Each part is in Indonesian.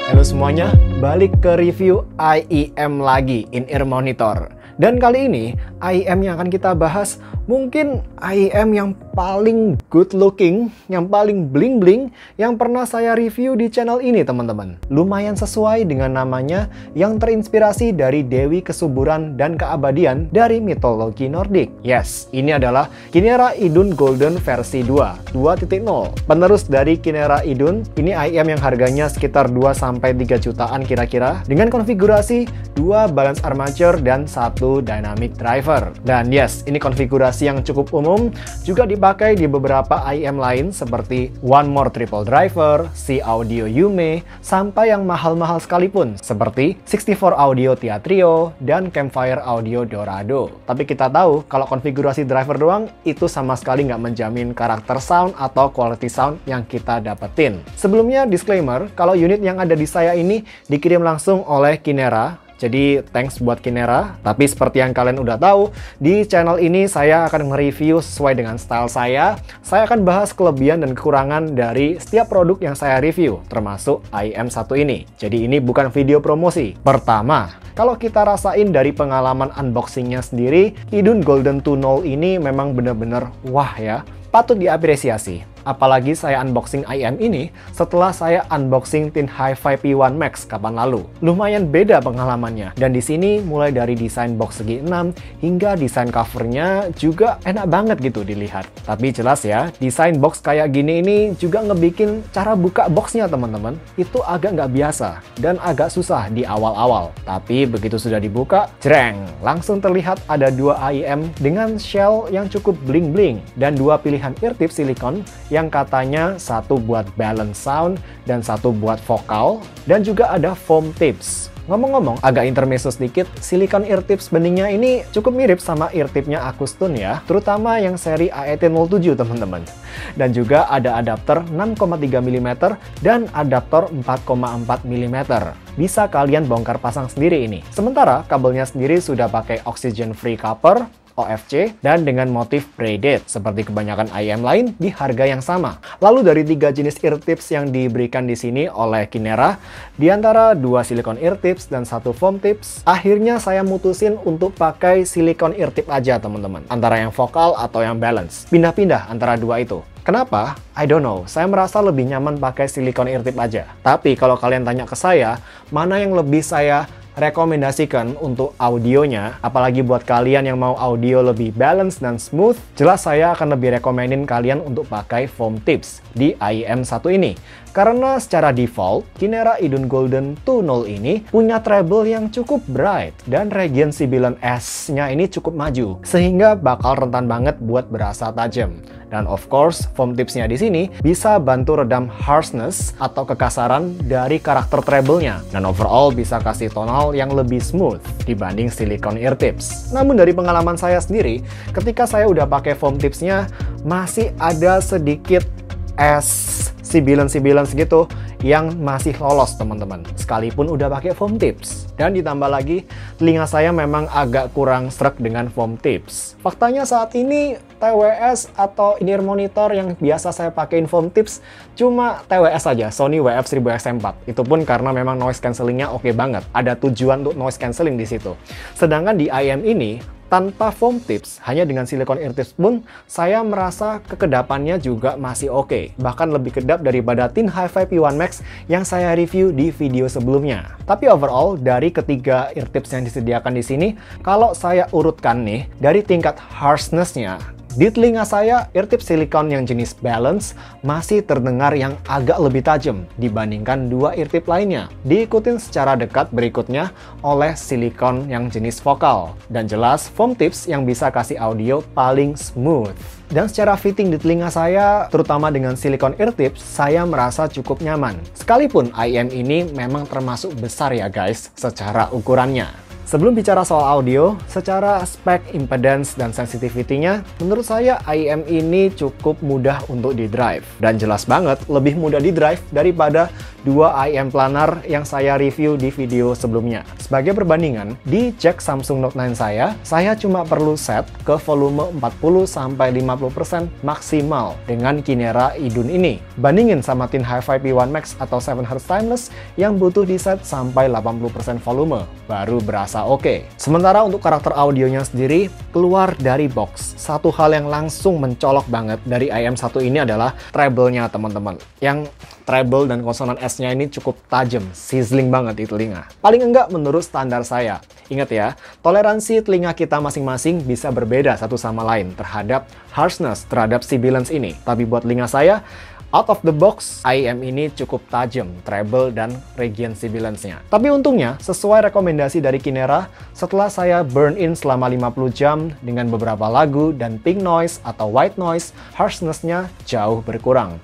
Halo semuanya, balik ke review IEM lagi, in-ear monitor. Dan kali ini, IEM yang akan kita bahas mungkin IEM yang paling good looking, yang paling bling-bling, yang pernah saya review di channel ini teman-teman. Lumayan sesuai dengan namanya, yang terinspirasi dari Dewi Kesuburan dan Keabadian dari mitologi Nordik. Yes, ini adalah Kynera Idun Golden versi 2, 2.0. Penerus dari Kynera Idun, ini IEM yang harganya sekitar 2-3 jutaan kira-kira, dengan konfigurasi 2 balance armature dan 1 dynamic driver. Dan yes, ini konfigurasi yang cukup umum, juga dipakai di beberapa IEM lain seperti One More Triple Driver, C Audio Yume, sampai yang mahal-mahal sekalipun seperti 64 Audio Teatrio dan Campfire Audio Dorado. Tapi kita tahu kalau konfigurasi driver doang itu sama sekali nggak menjamin karakter sound atau quality sound yang kita dapetin. Sebelumnya disclaimer, kalau unit yang ada di saya ini dikirim langsung oleh Kynera. Jadi thanks buat Kynera. Tapi seperti yang kalian udah tahu, di channel ini saya akan nge-review sesuai dengan style saya. Saya akan bahas kelebihan dan kekurangan dari setiap produk yang saya review, termasuk IEM1 ini. Jadi ini bukan video promosi. Pertama, kalau kita rasain dari pengalaman unboxingnya sendiri, Idun Golden 2.0 ini memang bener-bener wah ya, patut diapresiasi. Apalagi saya unboxing IEM ini setelah saya unboxing Tin Hi-Fi P1 Max kapan lalu. Lumayan beda pengalamannya. Dan di sini mulai dari desain box segi 6 hingga desain covernya juga enak banget gitu dilihat. Tapi jelas ya, desain box kayak gini ini juga ngebikin cara buka boxnya teman-teman itu agak nggak biasa dan agak susah di awal-awal. Tapi begitu sudah dibuka, jreng, langsung terlihat ada 2 IEM dengan shell yang cukup bling-bling dan 2 pilihan ear tip silikon yang katanya satu buat balance sound dan satu buat vokal, dan juga ada foam tips. Ngomong-ngomong, agak intermezzo sedikit, silikon ear tips beningnya ini cukup mirip sama ear tipnya Akustun ya, terutama yang seri AET07 teman-teman. Dan juga ada adapter 6,3 mm dan adaptor 4,4 mm. Bisa kalian bongkar pasang sendiri ini. Sementara kabelnya sendiri sudah pakai oxygen free copper, OFC, dan dengan motif braided seperti kebanyakan IEM lain di harga yang sama. Lalu dari 3 jenis ear tips yang diberikan di sini oleh Kynera, di antara 2 silikon ear tips dan 1 foam tips, akhirnya saya mutusin untuk pakai silikon ear tip aja teman-teman, antara yang vokal atau yang balance. Pindah-pindah antara 2 itu. Kenapa? I don't know. Saya merasa lebih nyaman pakai silikon ear tip aja. Tapi kalau kalian tanya ke saya, mana yang lebih saya rekomendasikan untuk audionya, apalagi buat kalian yang mau audio lebih balance dan smooth, jelas saya akan lebih rekomenin kalian untuk pakai foam tips di IEM1 ini. Karena secara default, Kynera Idun Golden 2.0 ini punya treble yang cukup bright dan region sibilan S-nya ini cukup maju, sehingga bakal rentan banget buat berasa tajam. Dan of course, foam tipsnya di sini bisa bantu redam harshness atau kekasaran dari karakter treble-nya, dan overall bisa kasih tonal yang lebih smooth dibanding silikon ear tips. Namun dari pengalaman saya sendiri, ketika saya udah pakai foam tipsnya, masih ada sedikit sibilan-sibilan segitu yang masih lolos teman-teman, sekalipun udah pakai foam tips. Dan ditambah lagi, telinga saya memang agak kurang sreg dengan foam tips. Faktanya saat ini TWS atau in-ear monitor yang biasa saya pakein foam tips cuma TWS aja, Sony WF-1000XM4. Itu pun karena memang noise cancellingnya oke banget. Ada tujuan untuk noise cancelling di situ. Sedangkan di IEM ini, tanpa foam tips, hanya dengan silikon ear tips pun, saya merasa kekedapannya juga masih oke. Bahkan lebih kedap daripada Tin Hi-Fi P1 Max yang saya review di video sebelumnya. Tapi overall, dari ketiga ear tips yang disediakan di sini, kalau saya urutkan nih, dari tingkat harshness-nya, di telinga saya, ear tip silikon yang jenis balance masih terdengar yang agak lebih tajam dibandingkan 2 ear tip lainnya. Diikutin secara dekat berikutnya oleh silikon yang jenis vokal. Dan jelas foam tips yang bisa kasih audio paling smooth. Dan secara fitting di telinga saya, terutama dengan silikon ear tips, saya merasa cukup nyaman. Sekalipun IEM ini memang termasuk besar ya guys, secara ukurannya. Sebelum bicara soal audio, secara spek, impedance, dan sensitivity-nya, menurut saya IEM ini cukup mudah untuk di-drive. Dan jelas banget, lebih mudah di-drive daripada dua IEM planar yang saya review di video sebelumnya. Sebagai perbandingan, di jack Samsung Note 9 saya cuma perlu set ke volume 40-50% maksimal dengan Kinera Idun ini. Bandingin sama Tin Hi-Fi P1 Max atau 7Hz Timeless yang butuh di set sampai 80% volume, baru berasa oke. Sementara untuk karakter audionya sendiri, keluar dari box, satu hal yang langsung mencolok banget dari IM1 ini adalah treble-nya teman-teman. Yang treble dan konsonan S-nya ini cukup tajam, sizzling banget di telinga. Paling enggak menurut standar saya. Ingat ya, toleransi telinga kita masing-masing bisa berbeda satu sama lain terhadap harshness, terhadap sibilance ini. Tapi buat telinga saya, out of the box, IEM ini cukup tajam, treble dan region sibilance-nya. Tapi untungnya, sesuai rekomendasi dari Kinera, setelah saya burn in selama 50 jam dengan beberapa lagu dan pink noise atau white noise, harshness-nya jauh berkurang.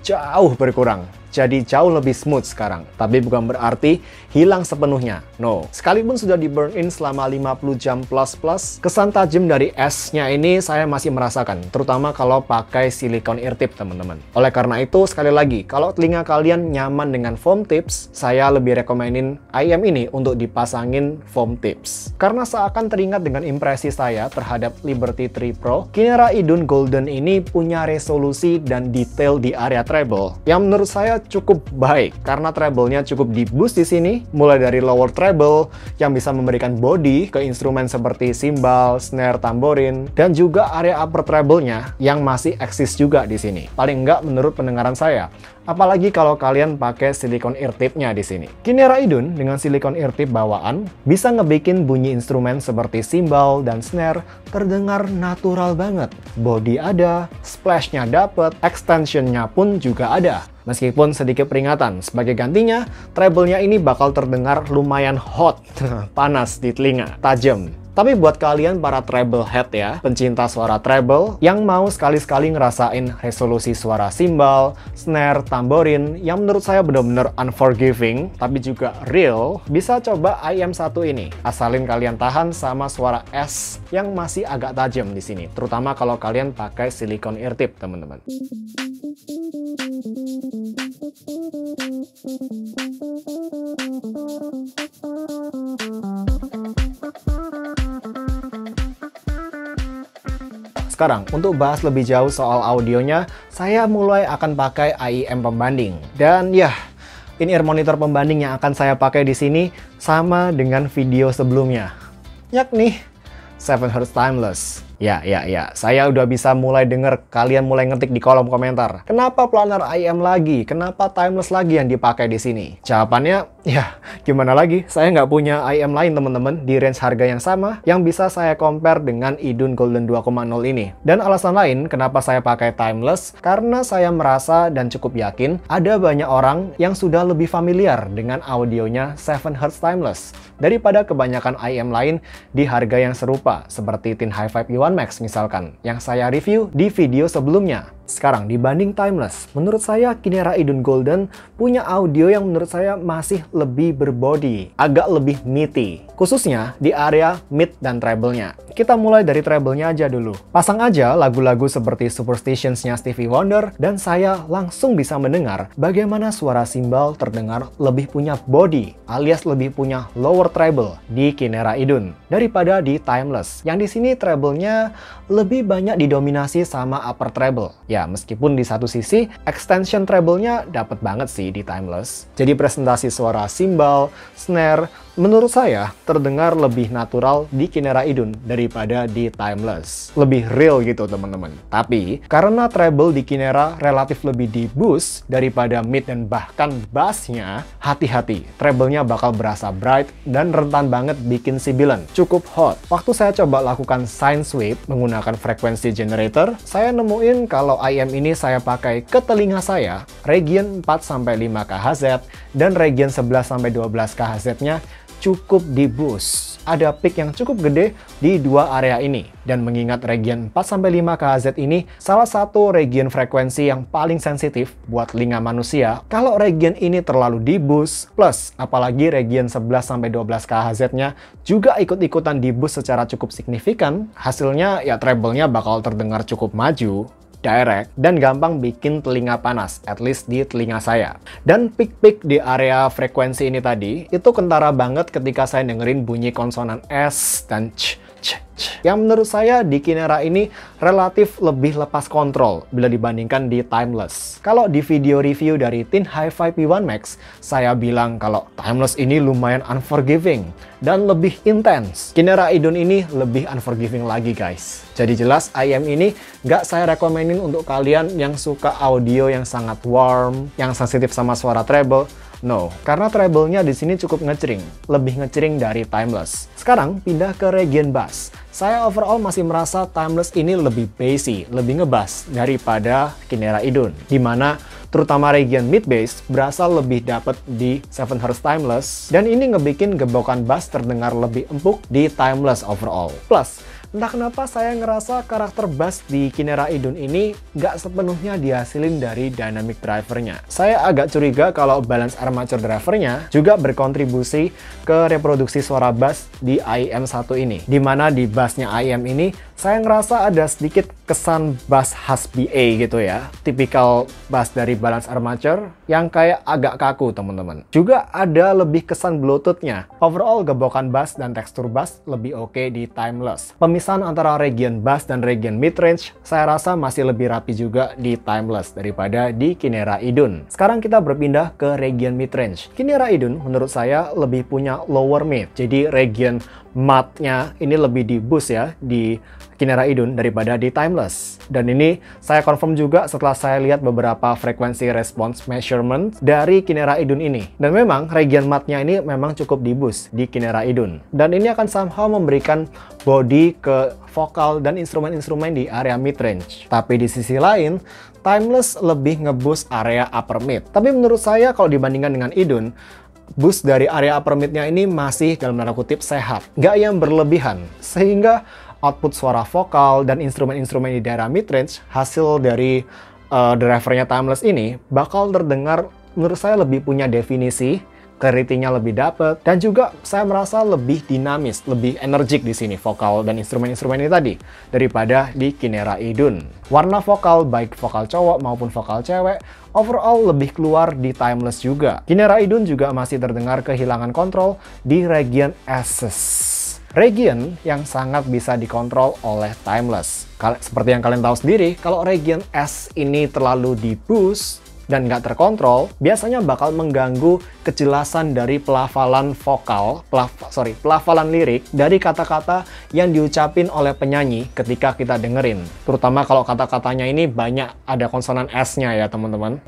Jauh berkurang. Jadi jauh lebih smooth sekarang. Tapi bukan berarti hilang sepenuhnya. No. Sekalipun sudah di burn in selama 50 jam plus, kesan tajam dari S-nya ini saya masih merasakan. Terutama kalau pakai silikon ear tip, teman-teman. Oleh karena itu, sekali lagi, kalau telinga kalian nyaman dengan foam tips, saya lebih rekomenin IEM ini untuk dipasangin foam tips. Karena seakan teringat dengan impresi saya terhadap Liberty 3 Pro, Kinera Idun Golden ini punya resolusi dan detail di area treble yang menurut saya cukup baik karena treble-nya cukup di-boost di sini, mulai dari lower treble yang bisa memberikan body ke instrumen seperti cymbal, snare, tamborin, dan juga area upper treble-nya yang masih eksis juga di sini. Paling enggak menurut pendengaran saya. Apalagi kalau kalian pakai silikon ear tip-nya di sini. Kinera Idun dengan silikon ear tip bawaan bisa ngebikin bunyi instrumen seperti cymbal dan snare terdengar natural banget. Body ada, splash-nya dapet, extension-nya pun juga ada. Meskipun sedikit peringatan, sebagai gantinya, treble-nya ini bakal terdengar lumayan hot, panas di telinga, tajam. Tapi buat kalian para treble head ya, pencinta suara treble, yang mau sekali-sekali ngerasain resolusi suara cymbal, snare, tamborin, yang menurut saya benar-benar unforgiving, tapi juga real, bisa coba IM1 ini. Asalin kalian tahan sama suara S yang masih agak tajam di sini, terutama kalau kalian pakai silikon ear tip, teman-teman. Sekarang, untuk bahas lebih jauh soal audionya, saya mulai akan pakai IEM pembanding. Dan ya, in-ear monitor pembanding yang akan saya pakai di sini sama dengan video sebelumnya, yakni 7Hz Timeless. Ya, saya udah bisa mulai denger kalian mulai ngetik di kolom komentar. Kenapa planar IEM lagi? Kenapa timeless lagi yang dipakai di sini? Jawabannya, ya gimana lagi? Saya nggak punya IEM lain teman-teman di range harga yang sama yang bisa saya compare dengan Idun Golden 2.0 ini. Dan alasan lain kenapa saya pakai timeless, karena saya merasa dan cukup yakin ada banyak orang yang sudah lebih familiar dengan audionya 7Hz Timeless daripada kebanyakan IEM lain di harga yang serupa seperti Tin Hi-Fi P1 Max misalkan, yang saya review di video sebelumnya. Sekarang, dibanding timeless, menurut saya Kinera Idun Golden punya audio yang menurut saya masih lebih berbody, agak lebih meaty, khususnya di area mid dan treble-nya. Kita mulai dari treble-nya aja dulu. Pasang aja lagu-lagu seperti Superstitions-nya Stevie Wonder, dan saya langsung bisa mendengar bagaimana suara cymbal terdengar lebih punya body, alias lebih punya lower treble di Kinera Idun daripada di timeless. Yang di sini treble-nya lebih banyak didominasi sama upper treble. Ya, meskipun di satu sisi extension treble-nya dapat banget sih di timeless. Jadi presentasi suara cymbal, snare, menurut saya terdengar lebih natural di Kinera Idun daripada di timeless. Lebih real gitu teman-teman. Tapi karena treble di Kinera relatif lebih di boost daripada mid dan bahkan bassnya, hati-hati, treble-nya bakal berasa bright dan rentan banget bikin sibilan. Cukup hot. Waktu saya coba lakukan sine sweep menggunakan frekuensi generator, saya nemuin kalau IEM ini saya pakai ke telinga saya, region 4-5 kHz dan region 11-12 kHz-nya cukup di boost. ada peak yang cukup gede di dua area ini. Dan mengingat region 4-5 kHz ini salah satu region frekuensi yang paling sensitif buat telinga manusia, kalau region ini terlalu di-boost, plus apalagi region 11-12 kHz-nya juga ikut-ikutan di-boost secara cukup signifikan, hasilnya ya treble-nya bakal terdengar cukup maju, direct, dan gampang bikin telinga panas, at least di telinga saya. Dan peak-peak di area frekuensi ini tadi, itu kentara banget ketika saya dengerin bunyi konsonan S dan C. Yang menurut saya di Kinera ini relatif lebih lepas kontrol bila dibandingkan di Timeless. Kalau di video review dari Tin Hi-Fi P1 Max, saya bilang kalau Timeless ini lumayan unforgiving dan lebih intens. Kinera Idun ini lebih unforgiving lagi guys. Jadi jelas IEM ini nggak saya rekomenin untuk kalian yang suka audio yang sangat warm, yang sensitif sama suara treble. No, karena treble-nya di sini cukup ngecering, lebih ngecering dari Timeless. Sekarang pindah ke region bass. Saya overall masih merasa Timeless ini lebih bassy, lebih ngebass daripada Kinera Idun, dimana terutama region mid bass berasa lebih dapet di 7Hz Timeless, dan ini ngebikin gebokan bass terdengar lebih empuk di Timeless overall. Plus, entah kenapa saya ngerasa karakter bass di Kinera Idun ini nggak sepenuhnya dihasilin dari dynamic drivernya. Saya agak curiga kalau balance armature drivernya juga berkontribusi ke reproduksi suara bass di IEM1 ini. Dimana di bassnya IEM ini, saya ngerasa ada sedikit kesan bass khas BA gitu ya. Tipikal bass dari balance armature yang kayak agak kaku teman-teman. Juga ada lebih kesan bluetooth-nya. Overall, gebokan bass dan tekstur bass lebih oke di Timeless. Pemisahan antara region bass dan region mid-range, saya rasa masih lebih rapi juga di Timeless daripada di Kinera Idun. Sekarang kita berpindah ke region mid-range. Kinera Idun menurut saya lebih punya lower mid. Jadi region mat-nya ini lebih di boost ya di Kinera Idun daripada di Timeless. Dan ini saya confirm juga setelah saya lihat beberapa frekuensi response measurement dari Kinera Idun ini. Dan memang region mat-nya ini memang cukup di boost di Kinera Idun. Dan ini akan somehow memberikan body ke vokal dan instrumen-instrumen di area mid-range. Tapi di sisi lain, Timeless lebih nge-boost area upper mid. Tapi menurut saya kalau dibandingkan dengan Idun, boost dari area upper mid-nya ini masih dalam tanda kutip sehat, nggak yang berlebihan, sehingga output suara vokal dan instrumen-instrumen di daerah mid-range hasil dari drivernya Timeless ini bakal terdengar menurut saya lebih punya definisi, clarity-nya lebih dapet, dan juga saya merasa lebih dinamis, lebih energik di sini vokal dan instrumen-instrumen ini tadi daripada di Kinera Idun. Warna vokal baik vokal cowok maupun vokal cewek overall lebih keluar di Timeless juga. Kinera Idun juga masih terdengar kehilangan kontrol di region S's. Region yang sangat bisa dikontrol oleh Timeless. Seperti yang kalian tahu sendiri, kalau region S ini terlalu di-boost dan nggak terkontrol, biasanya bakal mengganggu kejelasan dari pelafalan vokal, pelafalan lirik dari kata-kata yang diucapin oleh penyanyi ketika kita dengerin. Terutama kalau kata-katanya ini banyak ada konsonan S-nya ya teman-teman.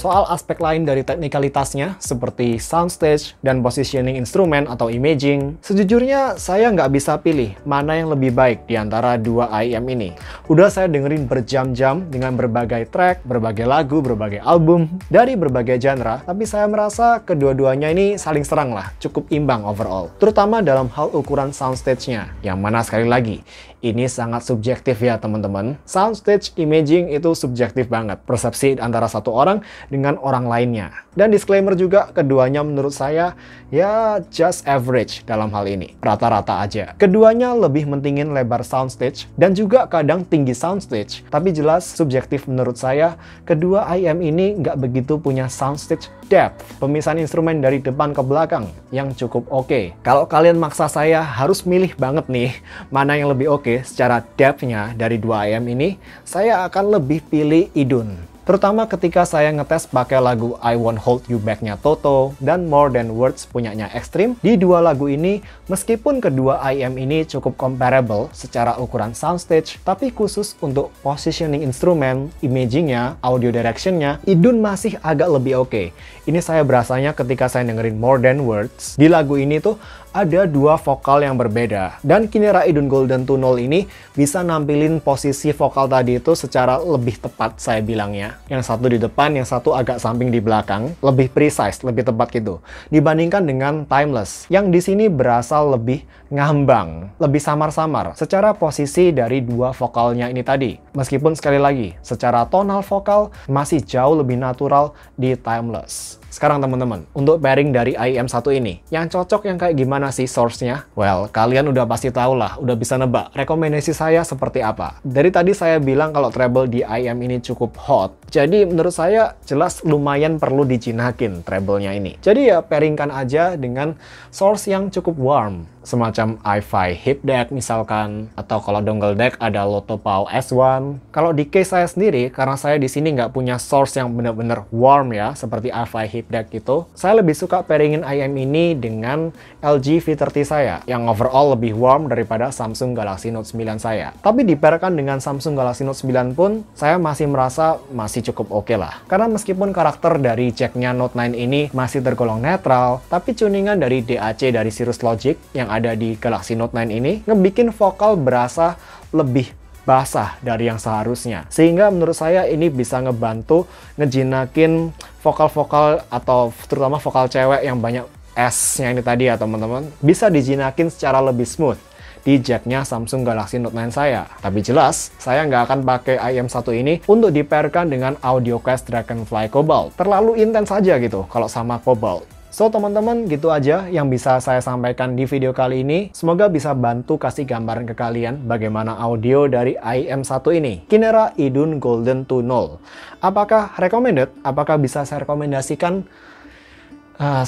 Soal aspek lain dari teknikalitasnya, seperti soundstage dan positioning instrumen atau imaging, sejujurnya saya nggak bisa pilih mana yang lebih baik di antara dua IEM ini. Udah saya dengerin berjam-jam dengan berbagai track, berbagai lagu, berbagai album, dari berbagai genre, tapi saya merasa kedua-duanya ini saling serang lah, cukup imbang overall. Terutama dalam hal ukuran soundstage-nya, yang mana sekali lagi, ini sangat subjektif ya teman-teman. Soundstage imaging itu subjektif banget, persepsi antara satu orang dengan orang lainnya. Dan disclaimer juga, keduanya menurut saya ya just average dalam hal ini, rata-rata aja. Keduanya lebih mentingin lebar soundstage dan juga kadang tinggi soundstage, tapi jelas subjektif menurut saya, kedua IEM ini nggak begitu punya soundstage depth, pemisahan instrumen dari depan ke belakang yang cukup oke. Kalau kalian maksa saya harus milih banget nih mana yang lebih oke secara depth-nya dari dua IEM ini, saya akan lebih pilih Idun. Terutama ketika saya ngetes pakai lagu I Won't Hold You Back-nya Toto dan More Than Words punyanya Extreme. Di dua lagu ini, meskipun kedua IEM ini cukup comparable secara ukuran soundstage, tapi khusus untuk positioning instrumen, imaging-nya, audio direction-nya, Idun masih agak lebih oke. Ini saya berasanya ketika saya dengerin More Than Words. Di lagu ini tuh ada dua vokal yang berbeda. Dan Kinera Idun Golden Tunnel ini bisa nampilin posisi vokal tadi itu secara lebih tepat saya bilangnya. tonalnya. Yang satu di depan, yang satu agak samping di belakang, lebih precise, lebih tepat gitu. Dibandingkan dengan Timeless, yang di sini berasal lebih ngambang, lebih samar-samar secara posisi dari dua vokalnya ini tadi. Meskipun sekali lagi, secara tonal vokal masih jauh lebih natural di Timeless. Sekarang teman-teman, untuk pairing dari IEM1 ini, yang cocok yang kayak gimana sih source-nya? Well, kalian udah pasti tahu lah, udah bisa nebak rekomendasi saya seperti apa. Dari tadi saya bilang kalau treble di IEM ini cukup hot, jadi menurut saya jelas lumayan perlu dijinakin treble-nya ini. Jadi ya pairingkan aja dengan source yang cukup warm, semacam i5 hip deck misalkan, atau kalau dongle deck ada Lotopau S1. Kalau di case saya sendiri, karena saya di sini nggak punya source yang benar-benar warm ya, seperti i5 hip deck gitu, saya lebih suka pairingin IEM ini dengan LG V30 saya, yang overall lebih warm daripada Samsung Galaxy Note 9 saya. Tapi dipairkan dengan Samsung Galaxy Note 9 pun, saya masih merasa masih cukup oke lah. Karena meskipun karakter dari jacknya Note 9 ini masih tergolong netral, tapi tuningan dari DAC dari Cirrus Logic yang ada di Galaxy Note 9 ini ngebikin vokal berasa lebih basah dari yang seharusnya. Sehingga menurut saya ini bisa ngebantu ngejinakin vokal-vokal atau terutama vokal cewek yang banyak S-nya ini tadi ya teman-teman, bisa dijinakin secara lebih smooth di jacknya Samsung Galaxy Note 9 saya. Tapi jelas, saya nggak akan pakai IEM1 ini untuk dipairkan dengan AudioQuest Dragonfly Cobalt. Terlalu intens saja gitu kalau sama Cobalt. So teman-teman, gitu aja yang bisa saya sampaikan di video kali ini. Semoga bisa bantu kasih gambaran ke kalian bagaimana audio dari IEM1 ini, Kinera Idun Golden 2.0. Apakah recommended? Apakah bisa saya rekomendasikan?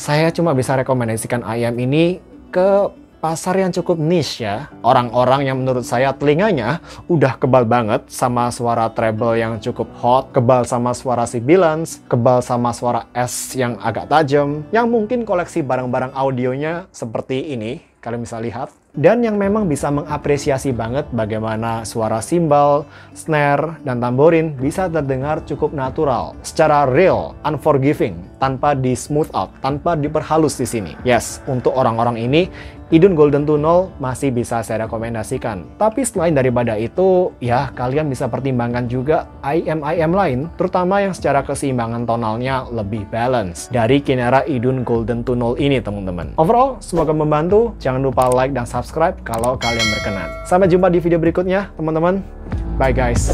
Saya cuma bisa rekomendasikan IEM ini ke pasar yang cukup niche ya. Orang-orang yang menurut saya telinganya udah kebal banget sama suara treble yang cukup hot, kebal sama suara sibilance, kebal sama suara S yang agak tajam, yang mungkin koleksi barang-barang audionya seperti ini, kalian bisa lihat. Dan yang memang bisa mengapresiasi banget bagaimana suara simbal, snare, dan tamborin bisa terdengar cukup natural, secara real, unforgiving, tanpa di smooth out, tanpa diperhalus di sini. Yes, untuk orang-orang ini, Idun Golden 2.0 masih bisa saya rekomendasikan. Tapi selain daripada itu, ya kalian bisa pertimbangkan juga IEM lain, terutama yang secara keseimbangan tonalnya lebih balance dari Kinera Idun Golden 2.0 ini teman-teman. Overall, semoga membantu. Jangan lupa like dan subscribe kalau kalian berkenan. Sampai jumpa di video berikutnya teman-teman. Bye guys.